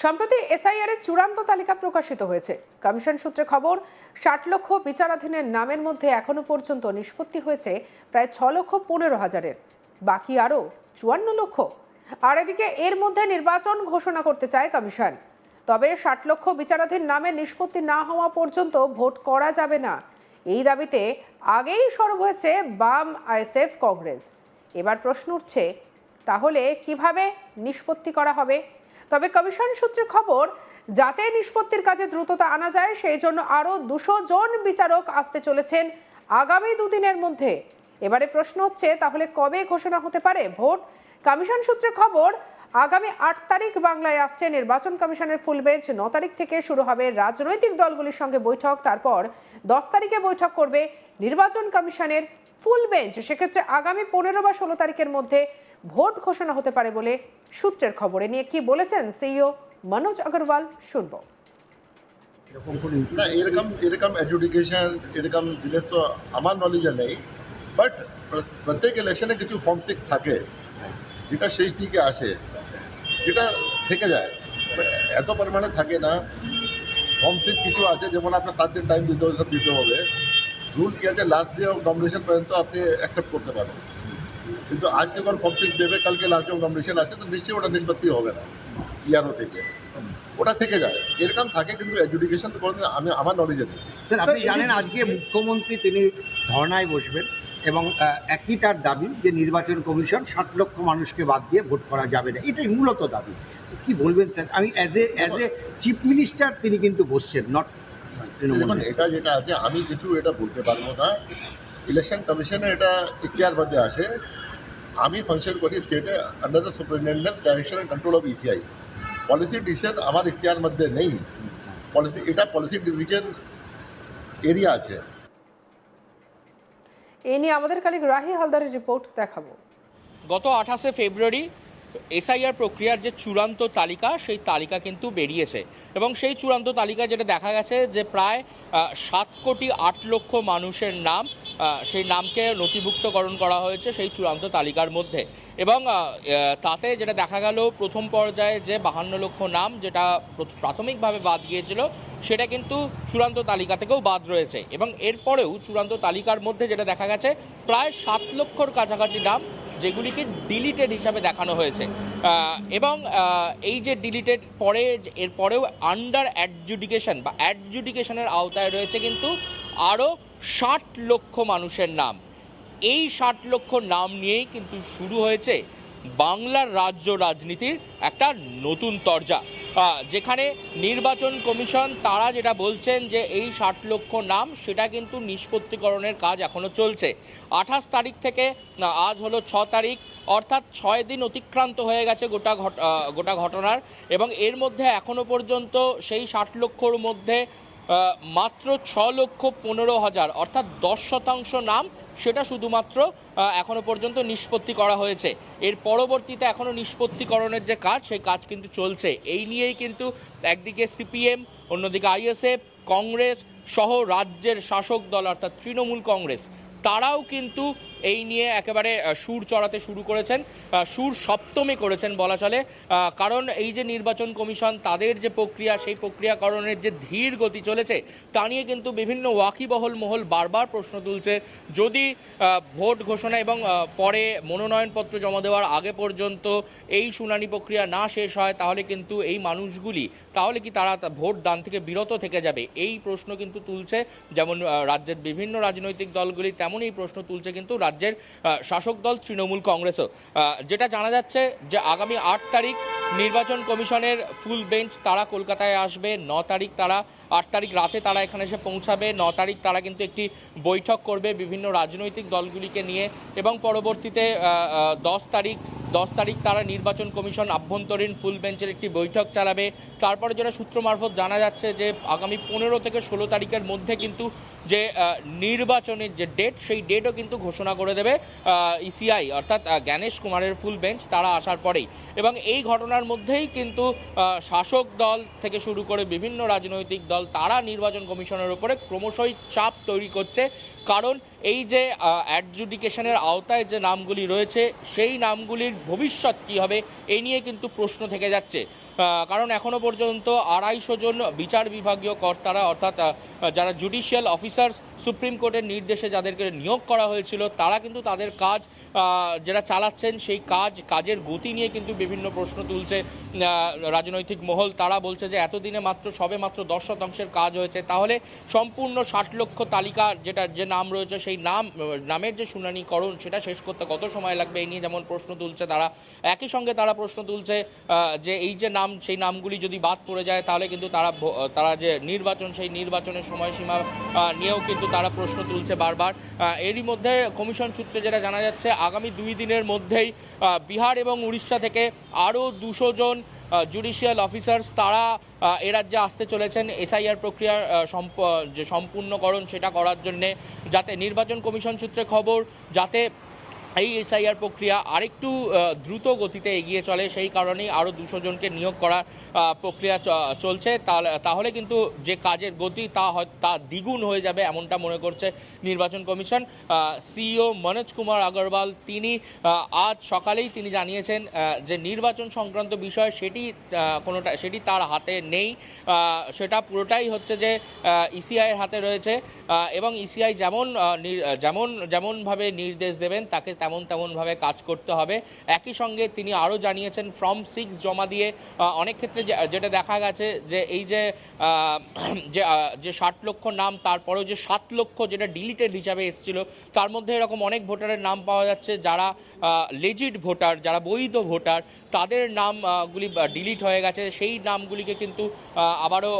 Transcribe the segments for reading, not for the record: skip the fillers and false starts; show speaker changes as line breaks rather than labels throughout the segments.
সম্প্রতি এসআইআর এর চূড়ান্ত তালিকা প্রকাশিত হয়েছে। কমিশন সূত্রে খবর, 60 লক্ষ বিচারাধীনের নামের মধ্যে এখনো পর্যন্ত নিষ্পত্তি হয়েছে প্রায় 6,15,000-এর, বাকি আরও 54 লক্ষ। আর এদিকে এর মধ্যে নির্বাচন ঘোষণা করতে চায় কমিশন। তবে 60 লক্ষ বিচারাধীন নামের নিষ্পত্তি না হওয়া পর্যন্ত ভোট করা যাবে না, এই দাবিতে আগেই সরব হয়েছে বাম, আইএসএফ, কংগ্রেস। এবার প্রশ্ন উঠছে, তাহলে কিভাবে নিষ্পত্তি করা হবে? তবে কমিশন সূত্রে খবর, যাতে নিষ্পত্তির কাজে দ্রুততা আনা যায় সেই জন্য আরও 200 জন বিচারক আসতে চলেছেন আগামী দুদিনের মধ্যে। এবারে প্রশ্ন হচ্ছে, তাহলে কবে ঘোষণা হতে পারে ভোট? কমিশন সূত্রে খবর, আগামী 8 তারিখ বাংলায় আসছে নির্বাচন কমিশনের ফুল বেঞ্চ। 9 তারিখ থেকে শুরু হবে রাজনৈতিক দলগুলির সঙ্গে বৈঠক। তারপর 10 তারিখে বৈঠক করবে নির্বাচন কমিশনের ফুল বেঞ্চ। সেক্ষেত্রে আগামী 15 বা 16 তারিখের মধ্যে ভোট ঘোষণা হতে পারে বলে সূত্রের খবরে। নিয়ে কি বলেছেন সিইও মনোজ আগরওয়াল, শুনবো।
এরকম এডুকেশন এরকম জিনিস তো আমার নলেজে নেই, বাট প্রত্যেক ইলেকশনে কিছু ফর্ম 6 থাকে যেটা শেষ দিকে আসে, যেটা থেকে যায়, এত পরিমাণে থাকে না। ফর্ম 6 কিছু আছে, যেমন আপনার 7 দিন টাইম দিতে হবে, সব দিতে হবে। রুল কি আছে, লাস্ট ডে অফ নমিনেশন পর্যন্ত আপনি অ্যাকসেপ্ট করতে পারেন, কিন্তু আজকে যখন ফর্ম 6 দেবে, কালকে লাস্ট ডে অফ নমিনেশন আছে, তো নিশ্চয়ই ওটা নিষ্পত্তি হবে না ইয়ারও থেকে, ওটা থেকে যায়। এরকম থাকে, কিন্তু এডুকেশন তো কোনোদিন আমি আমার নলেজে নেই।
স্যার, আপনি জানেন আজকে মুখ্যমন্ত্রী তিনি ধর্নায় বসবেন এবং একই তার দাবি যে নির্বাচন কমিশন 60 লক্ষ মানুষকে বাদ দিয়ে ভোট করা যাবে না, এটাই মূলত দাবি। কি বলবেন স্যার? আমি অ্যাজ এ চিফ মিনিস্টার তিনি কিন্তু বসছেন, নট
দেখুন, এটা যেটা আছে আমি কিছু এটা বলতে পারবো না। ইলেকশন কমিশনে এটা ইখতিয়ার মধ্যে আসে। আমি ফাংশন করি স্টেটে under the superintendent direction and control of ECI. Policy decision আমার ইখতিয়ার মধ্যে নেই। এটা পলিসি ডিসিশন এরিয়া আছে।
এ নিয়ে আমাদের কালিগ রাহি হালদারের রিপোর্ট দেখাবো।
গত 28শে ফেব্রুয়ারি এসআইআর প্রক্রিয়ার যে চূড়ান্ত তালিকা, সেই তালিকা কিন্তু বেরিয়েছে এবং সেই চূড়ান্ত তালিকা যেটা দেখা গেছে যে প্রায় 7,08,00,000 মানুষের নাম, সেই নামকে নথিভুক্তকরণ করা হয়েছে সেই চূড়ান্ত তালিকার মধ্যে। এবং তাতে যেটা দেখা গেল, প্রথম পর্যায়ে যে 52 লক্ষ নাম যেটা প্রাথমিকভাবে বাদ গিয়েছিল, সেটা কিন্তু চূড়ান্ত তালিকা থেকেও বাদ রয়েছে। এবং এরপরেও চূড়ান্ত তালিকার মধ্যে যেটা দেখা গেছে, প্রায় 7 লক্ষর কাছাকাছি নাম যেগুলিকে ডিলিটেড হিসাবে দেখানো হয়েছে। এবং এই যে ডিলিটেড পরে, এরপরেও আন্ডার অ্যাডজুডিকেশন বা অ্যাডজুডিকেশনের আওতায় রয়েছে কিন্তু আরও 60 লক্ষ মানুষের নাম। এই 60 লক্ষ নাম নিয়েই কিন্তু শুরু হয়েছে বাংলার রাজ্য রাজনীতির একটা নতুন তরজা, যেখানে নির্বাচন কমিশন তারা যেটা বলছেন যে এই 60 লক্ষ নাম সেটা কিন্তু নিষ্পত্তিকরণের কাজ এখনও চলছে। 28 তারিখ থেকে আজ হলো 6 তারিখ, অর্থাৎ 6 দিন অতিক্রান্ত হয়ে গেছে গোটা ঘটনার। এবং এর মধ্যে এখনও পর্যন্ত সেই 60 লক্ষর মধ্যে মাত্র 6,15,000 অর্থাৎ 10% নাম, সেটা শুধুমাত্র এখনো পর্যন্ত নিষ্পত্তি করা হয়েছে। এর পরবর্তীতে এখনো নিষ্পত্তিকরণের যে কাজ, সেই কাজ কিন্তু চলছে। এই নিয়েই কিন্তু একদিকে সিপিএম, অন্যদিকে আইএসএফ, কংগ্রেস সহ রাজ্যের শাসক দল অর্থাৎ তৃণমূল কংগ্রেস, তারাও কিন্তু এই নিয়ে একেবারে সুর চড়াতে শুরু করেছেন, সুর সপ্তমী করেছেন বলা চলে। কারণ এই যে নির্বাচন কমিশন তাদের যে প্রক্রিয়া, সেই প্রক্রিয়াকরণের যে ধীর গতি চলেছে, তা নিয়ে কিন্তু বিভিন্ন ওয়াকিবহল মহল বারবার প্রশ্ন তুলছে। যদি ভোট ঘোষণা এবং পরে মনোনয়নপত্র জমা দেওয়ার আগে পর্যন্ত এই শুনানি প্রক্রিয়া না শেষ হয়, তাহলে কিন্তু এই মানুষগুলি, তাহলে কি তারা ভোট দান থেকে বিরত থেকে যাবে? এই প্রশ্ন কিন্তু তুলছে যেমন রাজ্যের বিভিন্ন রাজনৈতিক দলগুলি, তেমনই প্রশ্ন তুলছে কিন্তু রাজ্যের শাসক দল তৃণমূল কংগ্রেসও। যেটা জানা যাচ্ছে যে আগামী 8 তারিখ নির্বাচন কমিশনের ফুল বেঞ্চ তারা কলকাতায় আসবে। 9 তারিখ রাতে তারা এখানে এসে পৌঁছাবে। 9 তারিখ তারা কিন্তু একটি বৈঠক করবে বিভিন্ন রাজনৈতিক দলগুলিকে নিয়ে এবং পরবর্তীতে 10 তারিখ তারা নির্বাচন কমিশন আভ্যন্তরীণ ফুল বেঞ্চের একটি বৈঠক চালাবে। তারপরে যেটা সূত্র মারফত জানা যাচ্ছে যে আগামী 15 থেকে 16 তারিখের মধ্যে কিন্তু যে নির্বাচনের যে ডেট, সেই ডেটও কিন্তু ঘোষণা করে দেবে ইসিআই অর্থাৎ জ্ঞানেশ কুমারের ফুল বেঞ্চ তারা আসার পরেই। এবং এই ঘটনার মধ্যেই কিন্তু শাসক দল থেকে শুরু করে বিভিন্ন রাজনৈতিক দল তারা নির্বাচন কমিশনের উপরে ক্রমশই চাপ তৈরি করছে। কারণ এই যে অ্যাডজুডিকেশনের আওতায় যে নামগুলি রয়েছে, সেই নামগুলির ভবিষ্যৎ কী হবে, এই নিয়ে কিন্তু প্রশ্ন থেকে যাচ্ছে। কারণ এখনো পর্যন্ত 250 জন বিচার বিভাগীয় কর্তারা অর্থাৎ যারা জুডিশিয়াল অফিসার্স সুপ্রিম কোর্টের নির্দেশে যাদেরকে নিয়োগ করা হয়েছিল তারা কিন্তু তাদের কাজ যারা চালাচ্ছেন সেই কাজের গতি নিয়ে কিন্তু বিভিন্ন প্রশ্ন তুলছে রাজনৈতিক মহল। তারা বলছে যে এতদিনে সবে মাত্র 10% কাজ হয়েছে, তাহলে সম্পূর্ণ 60 লক্ষ তালিকা যে নাম রয়েছে সেই নামের যে শুনানিকরণ সেটা শেষ করতে কত সময় লাগবে এই নিয়ে যেমন প্রশ্ন তুলছে তারা। একই সঙ্গে তারা প্রশ্ন তুলছে যে এই যে সেই নামগুলি যদি বাদ পড়ে যায় তাহলে কিন্তু তারা যে নির্বাচন সেই নির্বাচনের সময়সীমা নিয়েও কিন্তু তারা প্রশ্ন তুলছে বারবার। এরই মধ্যে কমিশন সূত্রে যেটা জানা যাচ্ছে আগামী 2 দিনের মধ্যেই বিহার এবং উড়িষ্যা থেকে আরও 200 জন জুডিশিয়াল অফিসার্স তারা এ রাজ্যে আসতে চলেছেন এসআইআর প্রক্রিয়া যে সম্পূর্ণকরণ সেটা করার জন্যে, যাতে নির্বাচন কমিশন সূত্রে খবর যাতে এই এসআইআর প্রক্রিয়া আরেকটু দ্রুত গতিতে এগিয়ে চলে সেই কারণেই আরও 200 জনকে নিয়োগ করার প্রক্রিয়া চলছে। তাহলে কিন্তু যে কাজের গতি তা দ্বিগুণ হয়ে যাবে এমনটা মনে করছে নির্বাচন কমিশন। সিইও মনোজ কুমার আগরওয়াল তিনি আজ সকালেই তিনি জানিয়েছেন যে নির্বাচন সংক্রান্ত বিষয় সেটি তার হাতে নেই, সেটা পুরোটাই হচ্ছে যে ইসিআইয়ের হাতে রয়েছে এবং ইসিআই যেমনভাবে নির্দেশ দেবেন তাকে তেমনভাবে কাজ করতে হবে। একই সঙ্গে তিনি আরও জানিয়েছেন ফর্ম 6 জমা দিয়ে অনেক ক্ষেত্রে যেটা দেখা গেছে যে এই যে 60 লক্ষ নাম তারপরেও যে 7 লক্ষ যেটা ডিলিটেড হিসাবে এসেছিল তার মধ্যে এরকম অনেক ভোটারের নাম পাওয়া যাচ্ছে যারা লেজিট ভোটার, যারা বৈধ ভোটার, তাদের নামগুলি ডিলিট হয়ে গেছে। সেই নামগুলিকে কিন্তু আবারও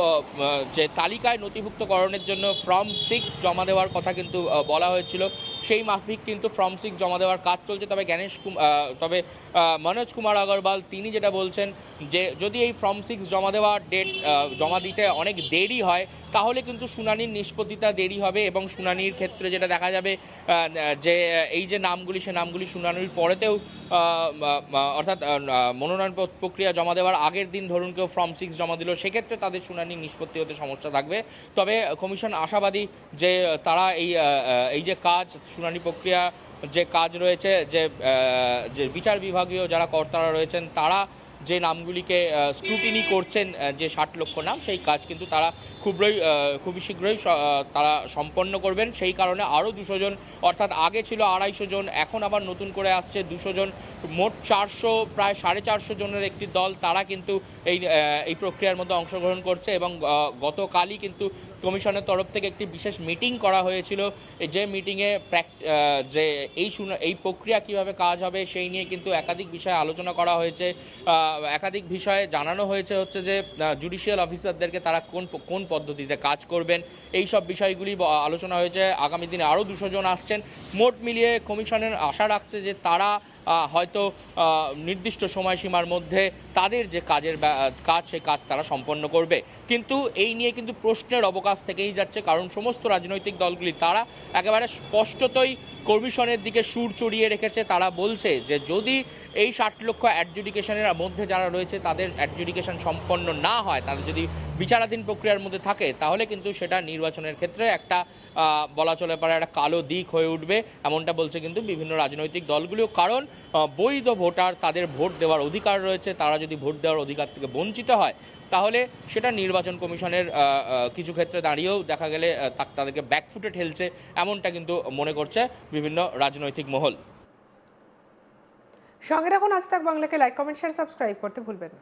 যে তালিকায় নথিভুক্তকরণের জন্য ফর্ম 6 জমা দেওয়ার কথা কিন্তু বলা হয়েছিল, সেই মাফিক কিন্তু ফর্ম 6 জমা দেওয়ার কাজ চলছে। তবে মনোজ কুমার আগরওয়াল তিনি যেটা বলছেন যে যদি এই ফর্ম 6 জমা দিতে অনেক দেরি হয় তাহলে কিন্তু শুনানির নিষ্পত্তিটা দেরি হবে এবং শুনানির ক্ষেত্রে যেটা দেখা যাবে যে এই যে নামগুলি সে নামগুলি শুনানির পরেতেও অর্থাৎ মনোনয়ন প্রক্রিয়া জমা দেওয়ার আগের দিন ধরুন কেউ ফর্ম 6 জমা দিল, সেক্ষেত্রে তাদের শুনানির নিষ্পত্তি হতে সমস্যা থাকবে। তবে কমিশন আশাবাদী যে তারা এই যে শুনানি প্রক্রিয়া যে কাজ রয়েছে যে বিচার বিভাগীয় যারা কর্তারা রয়েছেন তারা যে নামগুলিকে স্ক্রুটিনি করছেন যে 60 লক্ষ নাম সেই কাজ কিন্তু তারা খুবই শীঘ্রই তারা সম্পন্ন করবেন। সেই কারণে আরও 200 জন অর্থাৎ আগে ছিল 250 জন, এখন আবার নতুন করে আসছে 200 জন, মোট 400 প্রায় 450 জনের একটি দল তারা কিন্তু এই প্রক্রিয়ার মধ্যে অংশগ্রহণ করছে এবং গতকালই কিন্তু কমিশনের তরফ থেকে একটি বিশেষ মিটিং করা হয়েছিল। যে মিটিংয়ে যে এই প্রক্রিয়া কিভাবে কাজ হবে সেই নিয়ে কিন্তু একাধিক বিষয়ে আলোচনা করা হয়েছে। একাধিক বিষয়ে জানানো হয়েছে হচ্ছে যে জুডিশিয়াল অফিসারদেরকে তারা কোন পদ্ধতিতে কাজ করবেন, এই সব বিষয়গুলি আলোচনা হয়েছে। আগামী দিনে আরও 200 জন আসছেন। মোট মিলিয়ে কমিশনের আশা রাখছে যে তারা হয়তো নির্দিষ্ট সময়সীমার মধ্যে তাদের যে কাজ সেই কাজ তারা সম্পন্ন করবে। কিন্তু এই নিয়ে কিন্তু প্রশ্নের অবকাশ থেকেই যাচ্ছে, কারণ সমস্ত রাজনৈতিক দলগুলি তারা একেবারে স্পষ্টতই কমিশনের দিকে সুর চড়িয়ে রেখেছে। তারা বলছে যে যদি এই 60 লক্ষ অ্যাডজুডিকেশনের মধ্যে যারা রয়েছে তাদের অ্যাডজুডিকেশন সম্পন্ন না হয়, তাদের যদি বিচারাধীন প্রক্রিয়ার মধ্যে থাকে তাহলে কিন্তু সেটা নির্বাচনের ক্ষেত্রে একটা বলা চলে পারে একটা কালো দিক হয়ে উঠবে, এমনটা বলছে কিন্তু বিভিন্ন রাজনৈতিক দলগুলিও। কারণ বৈধ ভোটার তাদের ভোট দেওয়ার অধিকার রয়েছে, তারা যদি ভোট দেওয়ার অধিকার থেকে বঞ্চিত হয় তাহলে সেটা নির্বাচন কমিশনের কিছু ক্ষেত্রে দাঁড়িয়েও দেখা গেলে তাদেরকে ব্যাকফুটে ঠেলছে, এমনটা কিন্তু মনে করছে বিভিন্ন রাজনৈতিক মহল।
সঙ্গে রাখুন আজ তাক বাংলাকে, লাইক কমেন্ট শেয়ার সাবস্ক্রাইব করতে ভুলবেন না।